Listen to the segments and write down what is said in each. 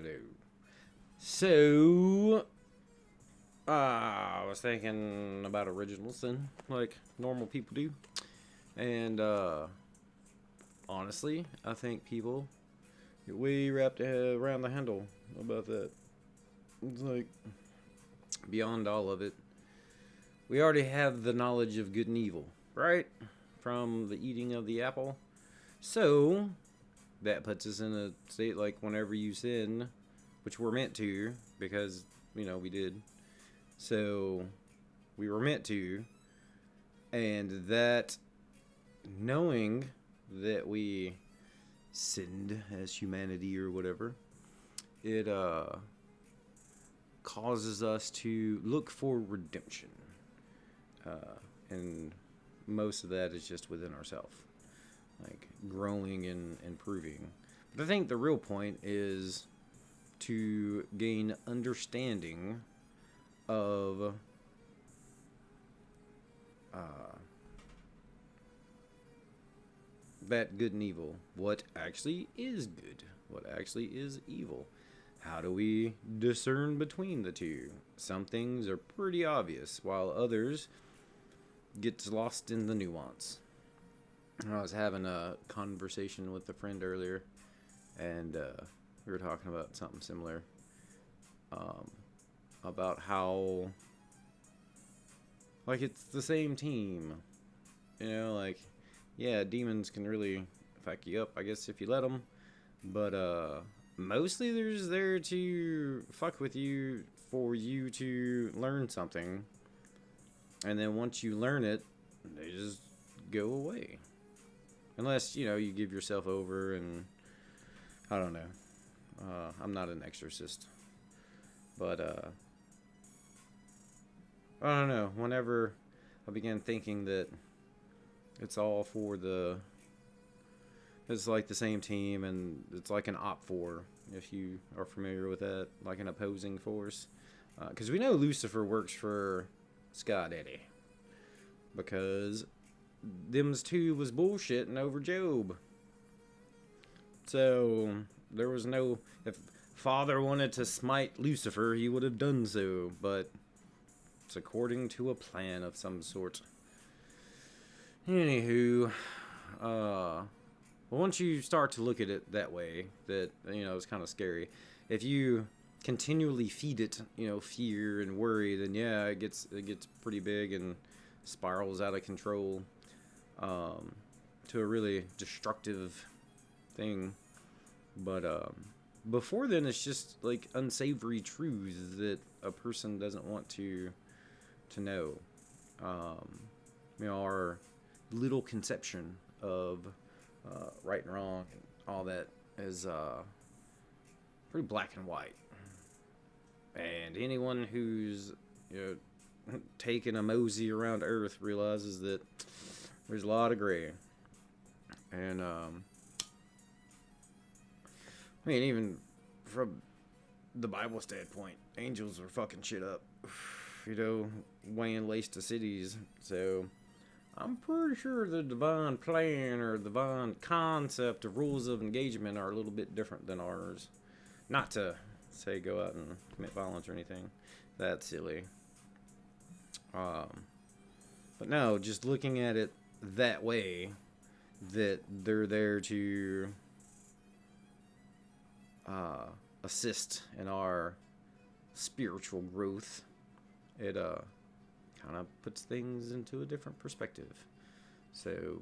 Hello. So, I was thinking about original sin, like normal people do. And, honestly, I think people get way wrapped around the handle about that. It's like, beyond all of it, we already have the knowledge of good and evil, right? From the eating of the apple. So, that puts us in a state like whenever you sin, which we're meant to, because, we did. So, we were meant to, and that knowing that we sinned as humanity or whatever, it causes us to look for redemption. And most of that is just within ourselves, like growing and improving. But I think the real point is to gain understanding of that good and evil. What actually is good? What actually is evil? How do we discern between the two? Some things are pretty obvious, while others gets lost in the nuance. I was having a conversation with a friend earlier, and we were talking about something similar, about how, like, it's the same team. Like, yeah, demons can really fuck you up, I guess, if you let them. But mostly they're just there to fuck with you for you to learn something. And then once you learn it, they just go away. Unless, you give yourself over and, I don't know. I'm not an exorcist. But, I don't know. Whenever I began thinking that it's all for it's like the same team, and it's like an op 4, if you are familiar with that, like an opposing force. Because we know Lucifer works for Scott Eddie, because them's two was bullshitting over Job. So there was no, if Father wanted to smite Lucifer, he would have done so, but it's according to a plan of some sort. Anywho, once you start to look at it that way, that, it's kind of scary. If you continually feed it, fear and worry, then yeah, it gets pretty big and spirals out of control, to a really destructive thing. But before then, it's just like unsavory truths that a person doesn't want to know. Our little conception of right and wrong and all that is pretty black and white. And anyone who's taken a mosey around Earth realizes that there's a lot of gray. And even from the Bible standpoint, angels are fucking shit up, weighing waste to cities. So I'm pretty sure the divine plan or divine concept of rules of engagement are a little bit different than ours. Not to say go out and commit violence or anything. That's silly. But no, just looking at it that way, that they're there to assist in our spiritual growth, it kind of puts things into a different perspective. So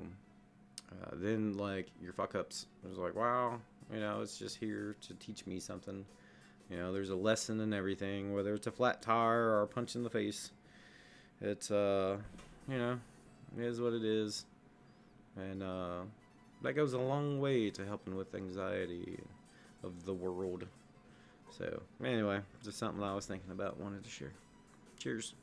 then, like, your fuck ups, it was like, wow, it's just here to teach me something. There's a lesson in everything, whether it's a flat tire or a punch in the face. It's it is what it is. And that goes a long way to helping with anxiety of the world. So anyway, just something I was thinking about, wanted to share. Cheers.